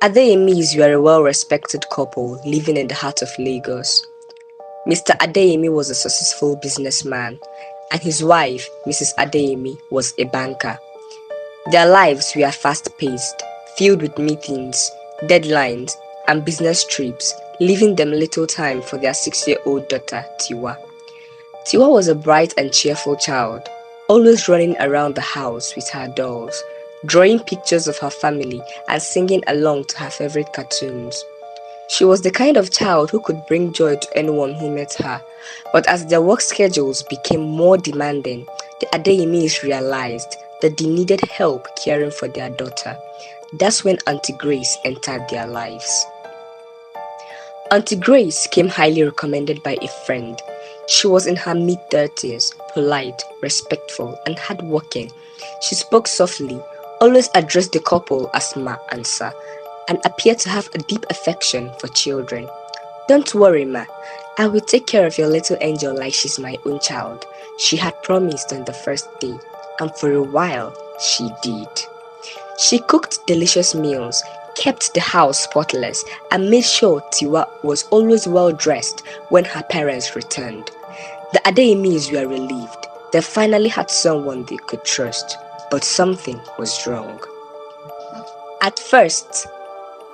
Adeyemis were a well-respected couple living in the heart of Lagos. Mr. Adeyemi was a successful businessman, and his wife, Mrs. Adeyemi, was a banker. Their lives were fast-paced, filled with meetings, deadlines, and business trips, leaving them little time for their 6-year-old daughter, Tiwa. Tiwa was a bright and cheerful child, always running around the house with her dolls, drawing pictures of her family and singing along to her favorite cartoons. She was the kind of child who could bring joy to anyone who met her, but as their work schedules became more demanding, the Adeyemis realized that they needed help caring for their daughter. That's when Auntie Grace entered their lives. Auntie Grace came highly recommended by a friend. She was in her mid-30s, polite, respectful, and hardworking. She spoke softly, always addressed the couple as Ma and Sir, and appeared to have a deep affection for children. "Don't worry, Ma. I will take care of your little angel like she's my own child," she had promised on the first day, and for a while, she did. She cooked delicious meals, kept the house spotless, and made sure Tiwa was always well-dressed when her parents returned. The Adeyemis were relieved. They finally had someone they could trust, but something was wrong. At first,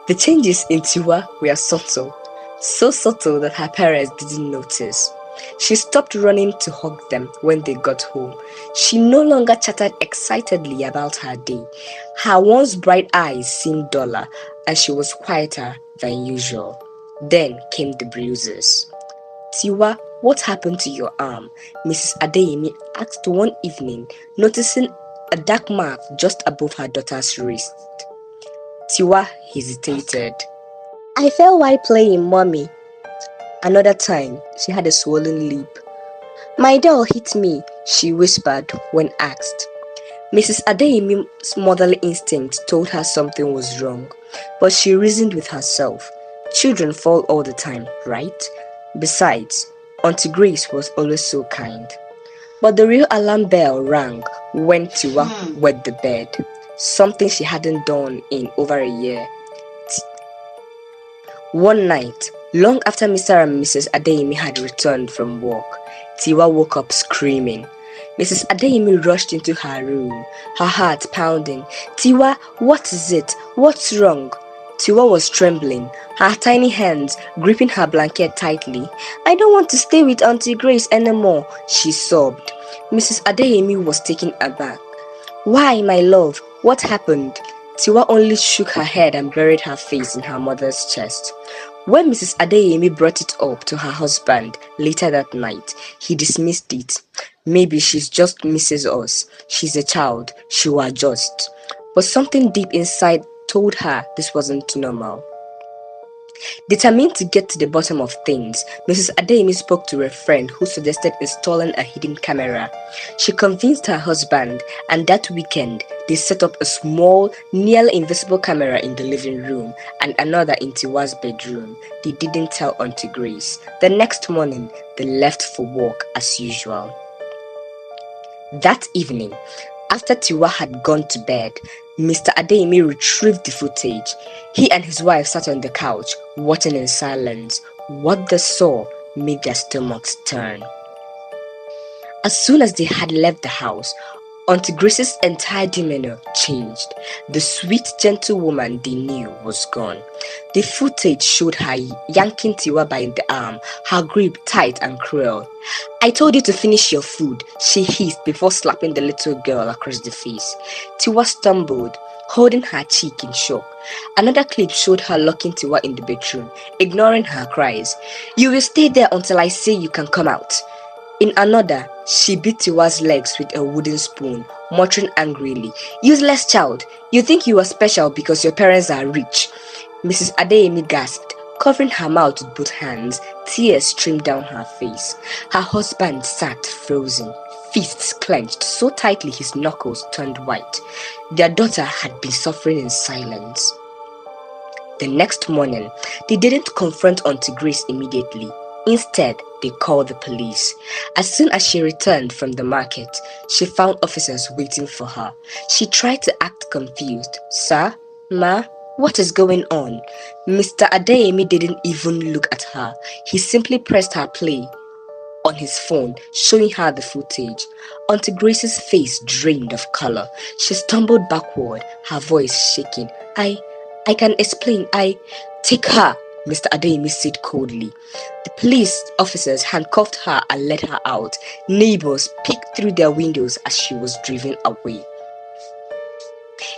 the changes in Tiwa were subtle, so subtle that her parents didn't notice. She stopped running to hug them when they got home. She no longer chattered excitedly about her day. Her once bright eyes seemed duller, and she was quieter than usual. Then came the bruises. "Tiwa, what happened to your arm?" Mrs. Adeyemi asked one evening, noticing a dark mark just above her daughter's wrist. Tiwa hesitated. "I fell while playing, Mommy." Another time, she had a swollen lip. "My doll hit me," she whispered when asked. Mrs. Adeyemi's motherly instinct told her something was wrong, but she reasoned with herself. Children fall all the time, right? Besides, Auntie Grace was always so kind. But the real alarm bell rang when Tiwa wet the bed, something she hadn't done in over a year. One night, long after Mr. and Mrs. Adeyemi had returned from work, Tiwa woke up screaming. Mrs. Adeyemi rushed into her room, her heart pounding. "Tiwa, what is it? What's wrong?" Tiwa was trembling, her tiny hands gripping her blanket tightly. "I don't want to stay with Auntie Grace anymore," she sobbed. Mrs. Adeyemi was taken aback. "Why, my love? What happened?" Tiwa only shook her head and buried her face in her mother's chest. When Mrs. Adeyemi brought it up to her husband later that night, he dismissed it. "Maybe she's just misses us. She's a child. She will adjust." But something deep inside told her this wasn't normal. Determined to get to the bottom of things, Mrs. Adeyemi spoke to a friend who suggested installing a hidden camera. She convinced her husband, and that weekend, they set up a small, nearly invisible camera in the living room and another in Tiwa's bedroom. They didn't tell Auntie Grace. The next morning, they left for work as usual. That evening, after Tiwa had gone to bed, Mr. Adeyemi retrieved the footage. He and his wife sat on the couch, watching in silence. What they saw made their stomachs turn. As soon as they had left the house, Auntie Grace's entire demeanor changed. The sweet, gentle woman they knew was gone. The footage showed her yanking Tiwa by the arm, her grip tight and cruel. "I told you to finish your food," she hissed before slapping the little girl across the face. Tiwa stumbled, holding her cheek in shock. Another clip showed her locking Tiwa in the bedroom, ignoring her cries. "You will stay there until I say you can come out." In another, she beat Tiwa's legs with a wooden spoon, muttering angrily, "Useless child, you think you are special because your parents are rich." Mrs. Adeyemi gasped, covering her mouth with both hands. Tears streamed down her face. Her husband sat frozen, fists clenched so tightly his knuckles turned white. Their daughter had been suffering in silence. The next morning, they didn't confront Auntie Grace immediately. Instead, they called the police. As soon as she returned from the market, she found officers waiting for her. She tried to act confused. "Sir? Ma?" What is going on? Mr. Adeyemi didn't even look at her. He simply pressed her play on his phone, showing her the footage. Auntie Grace's face drained of color. She stumbled backward, her voice shaking. I can explain. Take her, Mr. Adeyemi said coldly. The police officers handcuffed her and let her out. Neighbors peeked through their windows as she was driven away.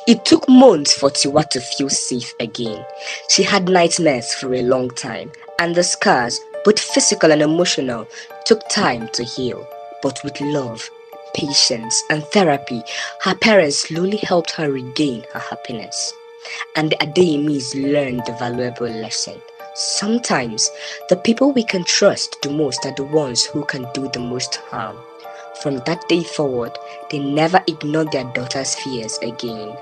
It took months for Tiwa to feel safe again. She had nightmares for a long time, and the scars, both physical and emotional, took time to heal. But with love, patience, and therapy, her parents slowly helped her regain her happiness. And the Adeyemis learned the valuable lesson. Sometimes, the people we can trust the most are the ones who can do the most harm. From that day forward, they never ignored their daughter's fears again.